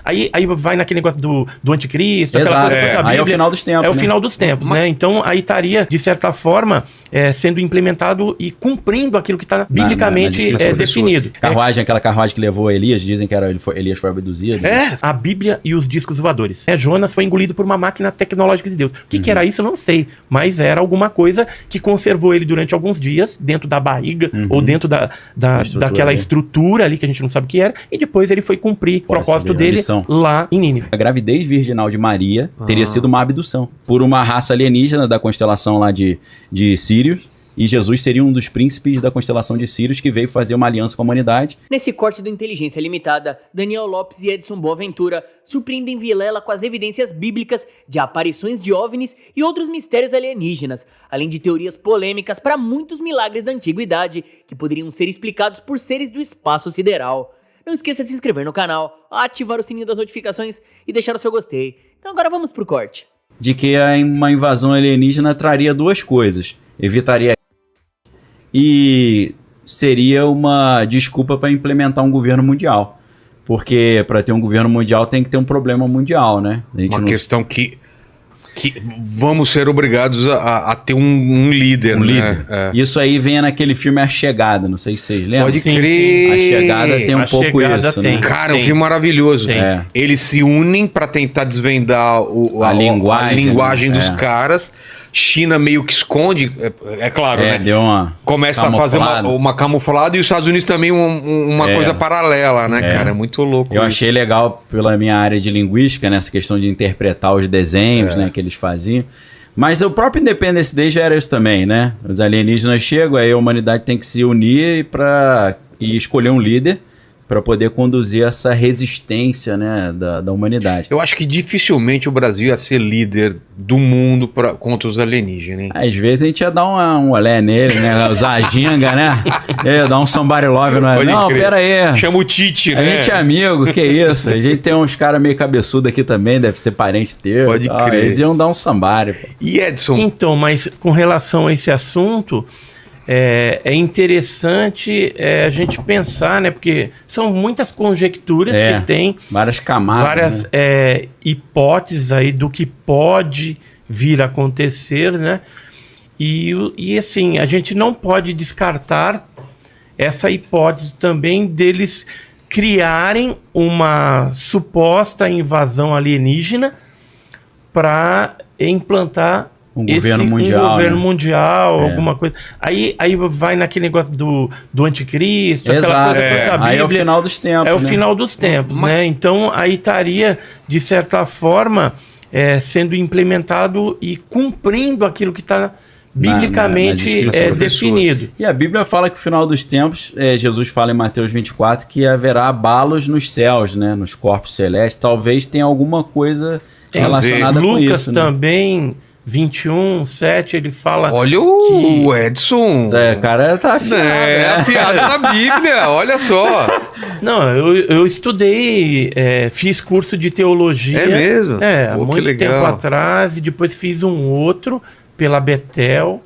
Aí vai naquele negócio do anticristo, Exato. aquela coisa que a Bíblia... Aí é o final dos tempos, É o né? final dos tempos, né? Então aí estaria, de certa forma, sendo implementado e cumprindo aquilo que está biblicamente definido. Aquela carruagem que levou Elias, dizem que Elias foi abduzido. A Bíblia e os discos voadores. Jonas foi engolido por uma máquina tecnológica de Deus. O que era isso, eu não sei. Mas era alguma coisa que conservou ele durante alguns dias, dentro da barriga, ou dentro daquela estrutura ali, que a gente não sabe o que era, e depois ele foi cumprir o propósito dele lá em Nínive. A gravidez virginal de Maria teria sido uma abdução por uma raça alienígena da constelação lá de Sírios. E Jesus seria um dos príncipes da constelação de Sírios que veio fazer uma aliança com a humanidade. Nesse corte do Inteligência Limitada, Daniel Lopes e Edson Boaventura surpreendem Vilela com as evidências bíblicas de aparições de OVNIs e outros mistérios alienígenas, além de teorias polêmicas para muitos milagres da antiguidade que poderiam ser explicados por seres do espaço sideral. Não esqueça de se inscrever no canal, ativar o sininho das notificações e deixar o seu gostei. Então agora vamos pro corte. De que uma invasão alienígena traria duas coisas. Evitaria e seria uma desculpa para implementar um governo mundial. Porque para ter um governo mundial tem que ter um problema mundial, né? Uma questão que vamos ser obrigados a ter um líder. Líder. Isso aí vem naquele filme A Chegada, não sei se vocês lembram. Pode crer. A Chegada tem um pouco isso, né? Cara, um filme maravilhoso. Eles se unem para tentar desvendar a linguagem dos caras. China meio que esconde, é claro, né? Deu uma começa a fazer uma camuflada e os Estados Unidos também uma coisa paralela, né, cara? É muito louco. Eu achei legal pela minha área de linguística, nessa questão de interpretar os desenhos, né, que eles faziam. Mas o próprio Independence Day já era isso também, né? Os alienígenas chegam, aí a humanidade tem que se unir e escolher um líder para poder conduzir essa resistência, né, da humanidade. Eu acho que dificilmente o Brasil ia ser líder do mundo contra os alienígenas, hein? Às vezes a gente ia dar um olé nele, né? Usar a ginga, né? Ia dar um somebody love. Não, pera aí. Chama o Tite, né? A gente é amigo, que isso? A gente tem uns caras meio cabeçudo aqui também, deve ser parente teu. Pode crer. Eles iam dar um somebody. E Edson? Então, mas com relação a esse assunto... É interessante a gente pensar, né? Porque são muitas conjecturas que tem. Várias camadas. Várias hipóteses aí do que pode vir a acontecer, né? E assim, a gente não pode descartar essa hipótese também deles criarem uma suposta invasão alienígena para implantar um governo mundial, alguma coisa. Aí vai naquele negócio do anticristo, exato, aquela coisa que a Bíblia, aí é o final dos tempos. É o final dos tempos, né? Então aí estaria, de certa forma, sendo implementado e cumprindo aquilo que está biblicamente definido. E a Bíblia fala que o final dos tempos, Jesus fala em Mateus 24, que haverá abalos nos céus, né? Nos corpos celestes. Talvez tenha alguma coisa relacionada com Lucas isso. também... Né? 21, 7, ele fala... Olha o Edson. O cara tá afiado. Afiado na Bíblia, olha só. Não, eu estudei, fiz curso de teologia. É mesmo? Há muito tempo atrás, e depois fiz um outro pela Betel.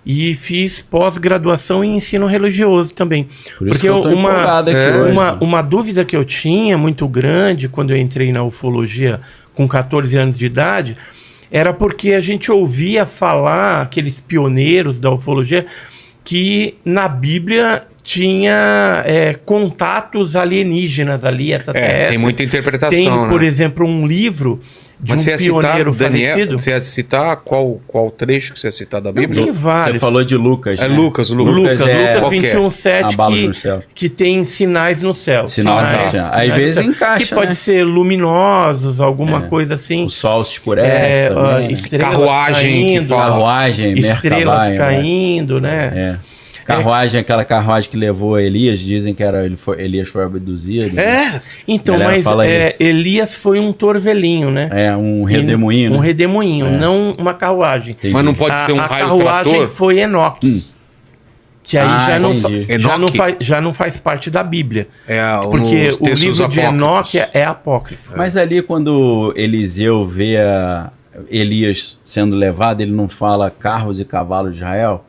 E fiz pós-graduação em ensino religioso também. Porque uma dúvida que eu tinha muito grande quando eu entrei na ufologia com 14 anos de idade... era porque a gente ouvia falar, aqueles pioneiros da ufologia, que na Bíblia tinha contatos alienígenas ali, tem muita interpretação. Tem, por exemplo, um livro de um pioneiro falecido. Você ia citar qual trecho que você ia citar da Bíblia? Tem vários. Você falou de Lucas, né? Lucas 21:7 que tem sinais no céu. Sinais no céu. Às vezes encaixa, que pode ser luminosos, alguma coisa assim. O sol se escurece também. Carruagem, estrelas caindo, né? Carruagem, aquela carruagem que levou Elias, dizem que Elias foi abduzido. Então, mas Elias foi um torvelinho, né? Um redemoinho. Um redemoinho, não uma carruagem. Entendi. Mas não pode ser um raio trator? A carruagem foi Enoque. Que aí já não faz parte da Bíblia. Porque o livro de Enoque é apócrifo. Mas ali quando Eliseu vê Elias sendo levado, ele não fala carros e cavalos de Israel?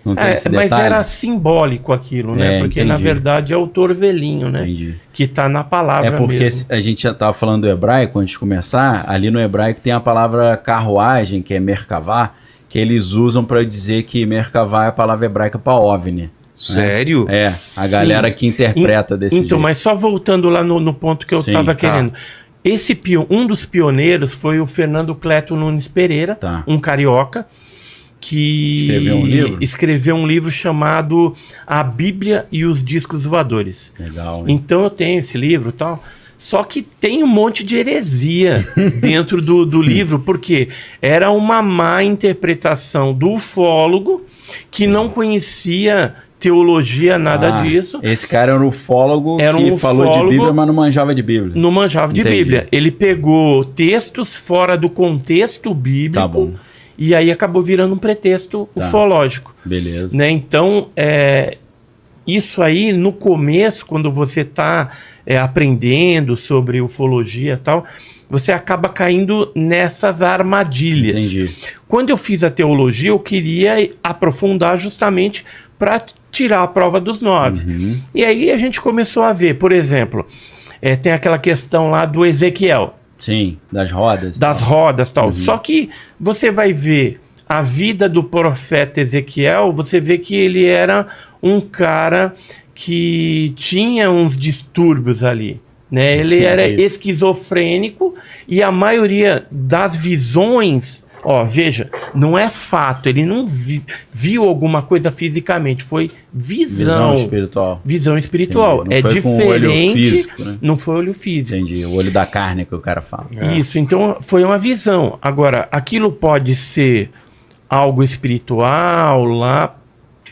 Não tem esse mas detalhe? era simbólico aquilo, né? Porque, entendi. na verdade, é o torvelinho, né? Entendi. Que tá na palavra porque mesmo. a gente já estava falando do hebraico, antes de começar, ali no hebraico tem a palavra carruagem, que é merkavá, que eles usam para dizer que merkavá é a palavra hebraica para OVNI. Sério? Né? A galera que interpreta desse jeito. Então, mas só voltando lá no ponto que eu estava querendo. Um dos pioneiros foi o Fernando Cleto Nunes Pereira, um carioca, que escreveu um livro chamado A Bíblia e os Discos Voadores. Legal. Então eu tenho esse livro e tal. Só que tem um monte de heresia dentro do livro, porque era uma má interpretação do ufólogo que não conhecia teologia, nada disso. Esse cara era um ufólogo que falou de Bíblia, mas não manjava de Bíblia. Não manjava de Bíblia. Ele pegou textos fora do contexto bíblico. Tá bom. E aí acabou virando um pretexto ufológico. Beleza. Né? Então, isso aí, no começo, quando você está aprendendo sobre ufologia e tal, você acaba caindo nessas armadilhas. Entendi. Quando eu fiz a teologia, eu queria aprofundar justamente para tirar a prova dos 9. Uhum. E aí a gente começou a ver, por exemplo, tem aquela questão lá do Ezequiel. Sim, das rodas. Das rodas e tal. Uhum. Só que você vai ver a vida do profeta Ezequiel, você vê que ele era um cara que tinha uns distúrbios ali. Né? Ele era esquizofrênico e a maioria das visões, veja, não é fato, ele não viu alguma coisa fisicamente, foi visão espiritual. Visão espiritual. Entendi. Não foi diferente, com olho físico, né? Não foi olho físico. Entendi, o olho da carne que o cara fala. Isso, então foi uma visão. Agora, aquilo pode ser algo espiritual lá,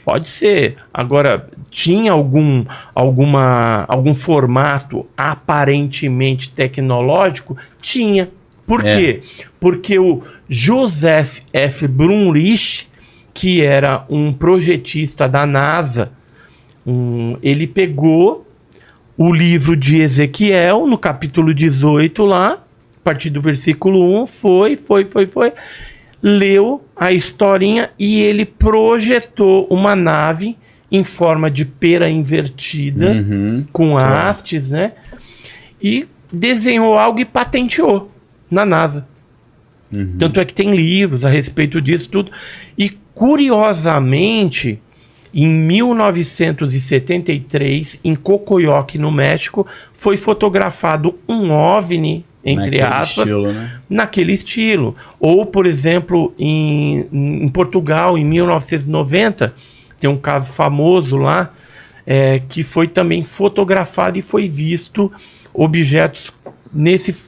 pode ser. Agora, tinha algum formato aparentemente tecnológico? Tinha. Por quê? Porque o Joseph F. Brumrich, que era um projetista da NASA, ele pegou o livro de Ezequiel, no capítulo 18 lá, a partir do versículo 1, leu a historinha e ele projetou uma nave em forma de pera invertida, com hastes, né? E desenhou algo e patenteou na NASA. Tanto é que tem livros a respeito disso tudo. E, curiosamente, em 1973, em Cocoyoc, no México, foi fotografado um OVNI, entre aspas, estilo, né? Naquele estilo. Ou, por exemplo, em Portugal, em 1990, tem um caso famoso lá, que foi também fotografado e foi visto objetos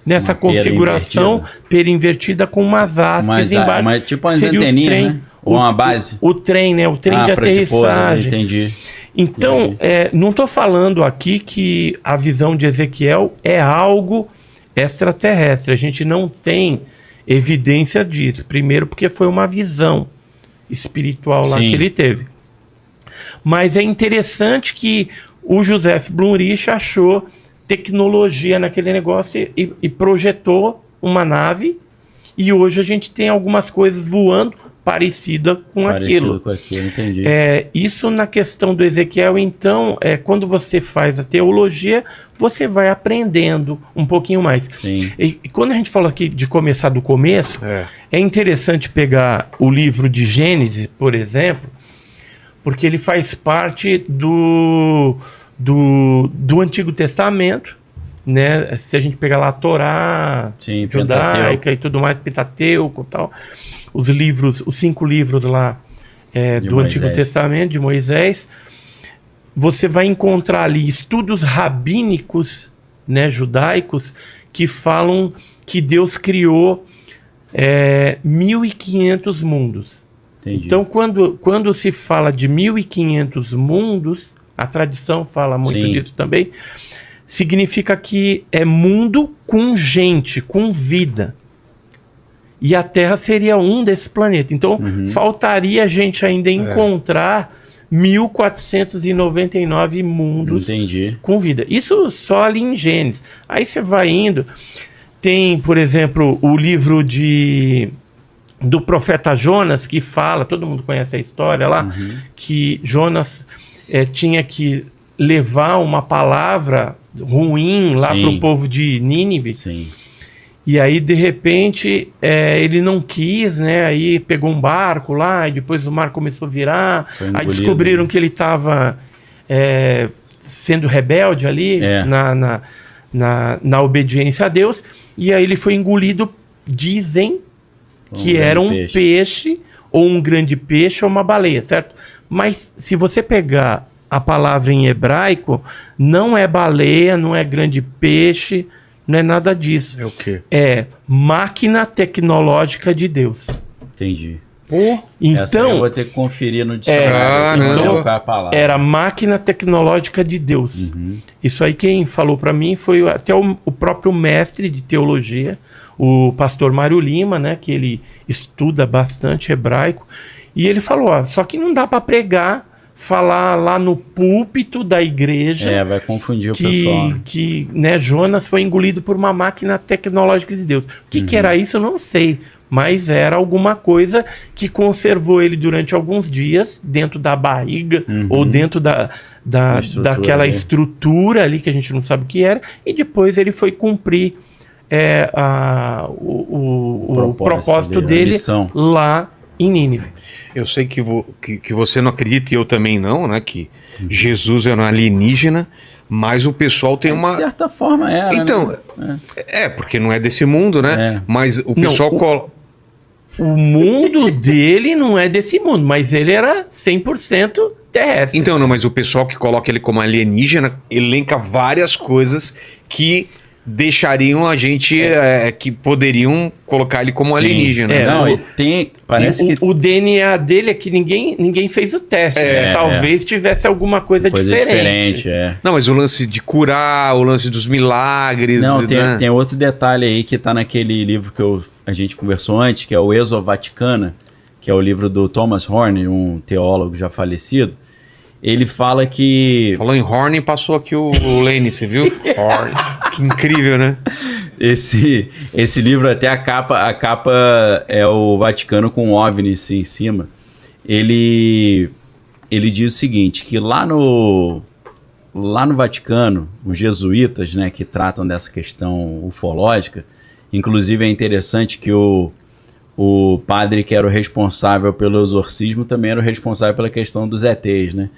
nessa configuração pera invertida com umas hastes embaixo. Mas tipo umas anteninhas, né? Ou uma base? O trem, né? O trem de aterrissagem. Entendi. Então, não estou falando aqui que a visão de Ezequiel é algo extraterrestre. A gente não tem evidência disso. Primeiro porque foi uma visão espiritual lá que ele teve. Mas é interessante que o Joseph Brumrich achou tecnologia naquele negócio e projetou uma nave, e hoje a gente tem algumas coisas voando parecida com aquilo. Entendi. Isso na questão do Ezequiel, então, quando você faz a teologia, você vai aprendendo um pouquinho mais. Sim. E quando a gente fala aqui de começar do começo, é interessante pegar o livro de Gênesis, por exemplo, porque ele faz parte do Antigo Testamento, né? Se a gente pegar lá a Torá, judaica e tudo mais, Pentateuco e tal, os 5 livros lá do Antigo Testamento, de Moisés, você vai encontrar ali estudos rabínicos, né, judaicos, que falam que Deus criou 1.500 mundos. Entendi. Então, quando se fala de 1.500 mundos, a tradição fala muito disso também, significa que é mundo com gente, com vida. E a Terra seria um desses planetas. Então, faltaria a gente ainda encontrar 1.499 mundos com vida. Isso só ali em Gênesis. Aí você vai indo, tem, por exemplo, o livro de do profeta Jonas, que fala, todo mundo conhece a história lá, que Jonas tinha que levar uma palavra ruim lá para o povo de Nínive. Sim. E aí, de repente, ele não quis, né? Aí pegou um barco lá, e depois o mar começou a virar. Aí descobriram que ele estava sendo rebelde ali na obediência a Deus. E aí ele foi engolido, dizem que era um peixe, ou um grande peixe, ou uma baleia, certo? Mas se você pegar a palavra em hebraico, não é baleia, não é grande peixe, não é nada disso. É o quê? É máquina tecnológica de Deus. Entendi. Então, eu vou ter que conferir no dicionário. Era máquina tecnológica de Deus. Isso aí quem falou para mim foi até o próprio mestre de teologia, o pastor Mário Lima, né, que ele estuda bastante hebraico, e ele falou, só que não dá para pregar, falar lá no púlpito da igreja. Vai confundir o pessoal. Que né, Jonas foi engolido por uma máquina tecnológica de Deus. O que era isso, eu não sei. Mas era alguma coisa que conservou ele durante alguns dias dentro da barriga ou dentro daquela estrutura ali que a gente não sabe o que era. E depois ele foi cumprir o propósito dele lá em Nínive. Eu sei que você não acredita e eu também não, né? Que Jesus era um alienígena, mas o pessoal tem uma... De certa forma era, então, né? Porque não é desse mundo, né? Mas o pessoal... O mundo dele não é desse mundo, mas ele era 100% terrestre. Então, não, mas o pessoal que coloca ele como alienígena elenca várias coisas que deixariam a gente, que poderiam colocar ele como alienígena. Parece que o DNA dele é que ninguém fez o teste. Talvez tivesse alguma coisa diferente. Não, mas o lance de curar, o lance dos milagres... Não, tem outro detalhe aí que tá naquele livro que a gente conversou antes, que é o Exovaticana, que é o livro do Thomas Horn, um teólogo já falecido. Ele fala que... Falou em Horn, passou aqui o Lane, você viu? Horn. Que incrível, né? Esse livro, até a capa é o Vaticano com um OVNI em cima. Ele diz o seguinte, que lá no Vaticano, os jesuítas, né, que tratam dessa questão ufológica, inclusive é interessante que o padre que era o responsável pelo exorcismo também era o responsável pela questão dos ETs, né?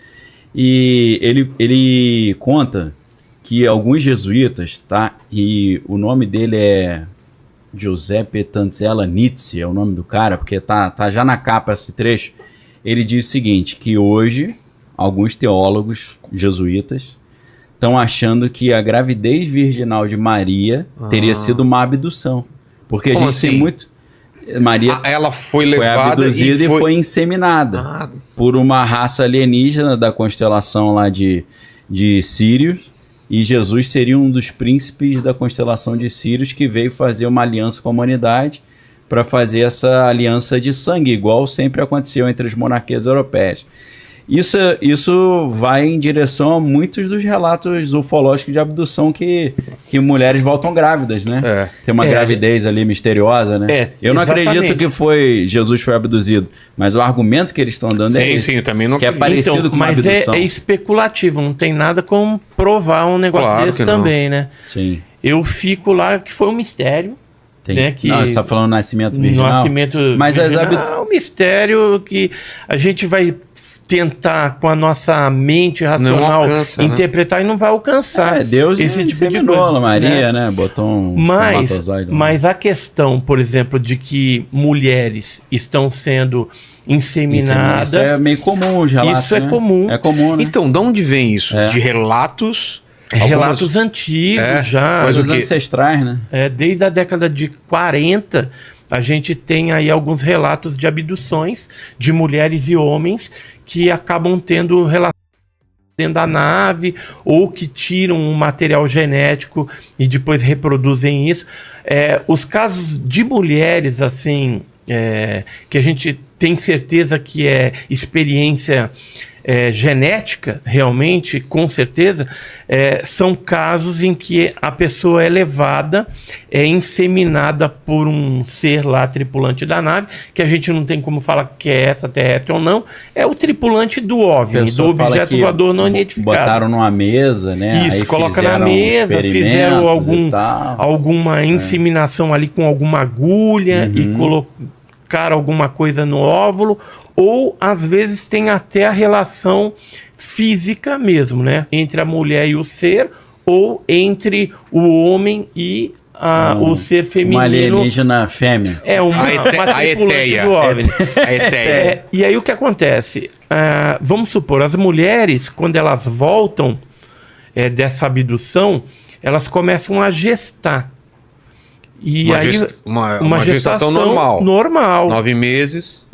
E ele conta que alguns jesuítas, tá? E o nome dele é Giuseppe Tanzella Nietzsche, é o nome do cara, porque tá já na capa esse trecho. Ele diz o seguinte, que hoje alguns teólogos jesuítas estão achando que a gravidez virginal de Maria teria sido uma abdução. Porque Como a gente assim? tem muito... Maria ela foi levada abduzida e foi inseminada por uma raça alienígena da constelação lá de Sírios, e Jesus seria um dos príncipes da constelação de Sírios que veio fazer uma aliança com a humanidade para fazer essa aliança de sangue, igual sempre aconteceu entre as monarquias europeias. Isso vai em direção a muitos dos relatos ufológicos de abdução que mulheres voltam grávidas, né? Tem uma gravidez ali misteriosa, né? Eu não acredito que Jesus foi abduzido, mas o argumento que eles estão dando é esse. Sim, eu também não acredito. Que é parecido com uma abdução. Mas é especulativo, não tem nada como provar um negócio desse também, né? Sim. Eu fico lá que foi um mistério. Né, que não, você está falando nascimento virginal? Mas virginal, um mistério que a gente vai tentar com a nossa mente racional interpretar, né? E não vai alcançar. Deus esse tipo de coisa, Maria, né? Botou um espermatozoide. Mas a questão, por exemplo, de que mulheres estão sendo inseminadas... Isso é meio comum, os relatos, isso é comum. É comum, né? Então, de onde vem isso? De relatos... Relatos antigos já. Mas os ancestrais, né? Desde a década de 40, a gente tem aí alguns relatos de abduções de mulheres e homens que acabam tendo relação dentro da nave ou que tiram um material genético e depois reproduzem isso. Os casos de mulheres, assim, que a gente tem certeza que é experiência genética, realmente, com certeza, são casos em que a pessoa é levada, é inseminada por um ser lá, tripulante da nave, que a gente não tem como falar que é extraterrestre ou não, é o tripulante do OVNI, do objeto voador não identificado. Botaram numa mesa, né? Isso, coloca na mesa, fizeram alguma inseminação ali com alguma agulha e colocaram alguma coisa no óvulo, ou às vezes tem até a relação física mesmo, né? Entre a mulher e o ser, ou entre o homem e o ser feminino. Uma alienígena fêmea. Uma tripulante do OVNI. A eteia. E aí o que acontece? Vamos supor, as mulheres, quando elas voltam dessa abdução, elas começam a gestar. E uma gestação normal. 9 meses.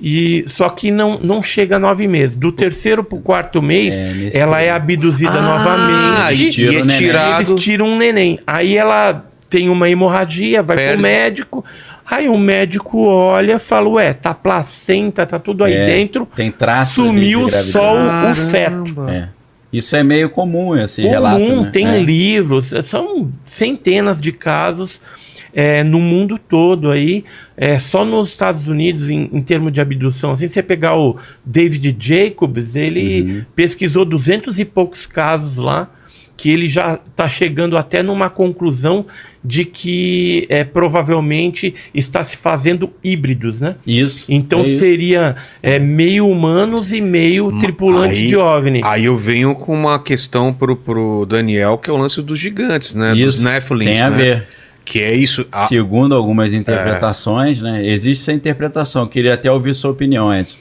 Só que não chega a 9 meses. Do 3º pro 4º mês, ela é abduzida novamente. E eles tiram um neném. Aí ela tem uma hemorragia, vai pro médico. Aí o médico olha e fala, tá placenta, tá tudo aí dentro. Tem traço. Sumiu só o feto. Isso é meio comum, esse relato, né? Tem livros, são centenas de casos no mundo todo aí, só nos Estados Unidos, em termos de abdução. Assim, você pegar o David Jacobs, ele pesquisou 200 e poucos casos lá, que ele já está chegando até numa conclusão de que provavelmente está se fazendo híbridos, né? Isso. Então seria meio humanos e meio tripulante de OVNI. Aí eu venho com uma questão pro Daniel, que é o lance dos gigantes, né? Isso, dos Nephilim, tem a ver. Que é isso. Segundo algumas interpretações, né? Existe essa interpretação. Eu queria até ouvir sua opinião antes.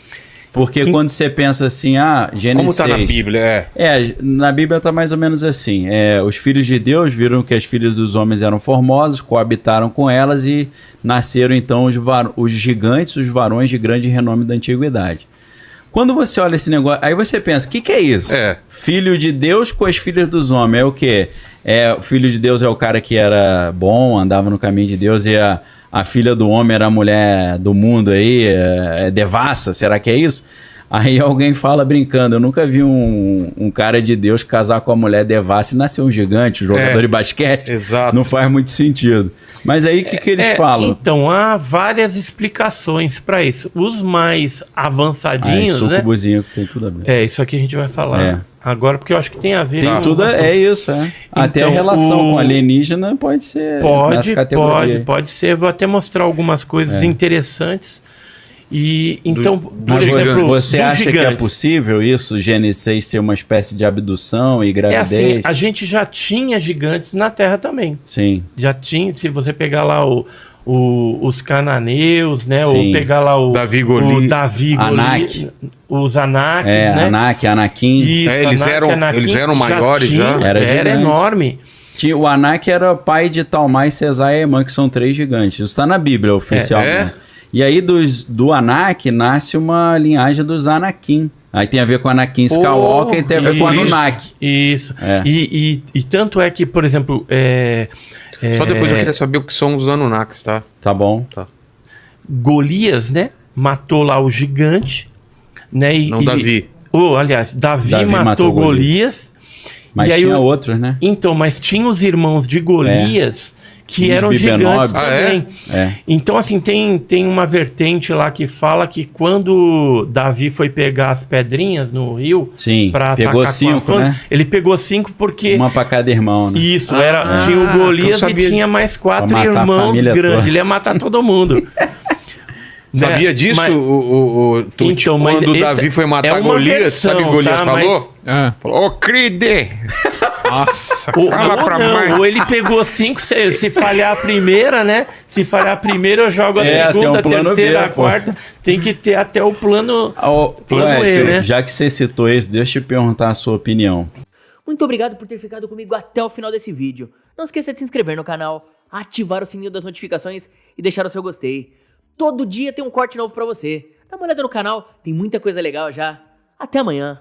Porque quando você pensa assim, Gênesis 6... Como está na Bíblia, na Bíblia está mais ou menos assim. Os filhos de Deus viram que as filhas dos homens eram formosas, coabitaram com elas e nasceram então os gigantes, os varões de grande renome da antiguidade. Quando você olha esse negócio, aí você pensa, o que é isso? Filho de Deus com as filhas dos homens, é o quê? O filho de Deus é o cara que era bom, andava no caminho de Deus, e a filha do homem era a mulher do mundo aí, devassa, será que é isso? Aí alguém fala brincando, eu nunca vi um cara de Deus casar com a mulher devassa e nascer um gigante, um jogador de basquete. Exato. Não faz muito sentido. Mas aí o que eles falam? Então, há várias explicações para isso. Os mais avançadinhos, né? Sucubuzinho que tem tudo a ver. Isso aqui a gente vai falar agora, porque eu acho que tem a ver. Tem tudo, isso. Até então, a relação com alienígena pode ser nessa categoria. Pode ser. Vou até mostrar algumas coisas interessantes. E então, por exemplo, você acha que é possível isso, Gênesis 6 ser uma espécie de abdução e gravidez? A gente já tinha gigantes na Terra também. Sim. Já tinha, se você pegar lá os cananeus, né? Sim. Ou pegar lá o Davi Anak. Os Anakis, né? Anakin. Isso, eles eram maiores já? Era enorme. O Anak era pai de Talmai, Cesai e Emã, que são 3 gigantes. Isso está na Bíblia oficial. E aí do Anak nasce uma linhagem dos Anakin. Aí tem a ver com Anakin Skywalker e tem a ver com Anunnaki. Isso. E tanto é que, por exemplo... Só depois eu queria saber o que são os Anunnakis, tá? Tá bom. Golias, né? Matou lá o gigante. Né? Davi. Aliás, Davi matou Golias. Mas e aí tinha outros, né? Então, mas tinha os irmãos de Golias... que eram gigantes também. Então, assim, tem uma vertente lá que fala que quando Davi foi pegar as pedrinhas no rio... Sim, pegou 5, né? Ele pegou 5 porque... Uma para cada irmão, né? Isso, tinha o Golias e tinha mais 4 irmãos grandes. Ele ia matar todo mundo. Sabia disso? Quando o Davi foi matar Golias, sabe o que Golias falou? Falou, Cride! Nossa, fala pra mãe. Ou ele pegou 5, se falhar a primeira, né? Se falhar a primeira, eu jogo a segunda, a terceira, a quarta. Tem que ter até o plano E, né? Já que você citou isso, deixa eu te perguntar a sua opinião. Muito obrigado por ter ficado comigo até o final desse vídeo. Não esqueça de se inscrever no canal, ativar o sininho das notificações e deixar o seu gostei. Todo dia tem um corte novo pra você. Dá uma olhada no canal, tem muita coisa legal já. Até amanhã.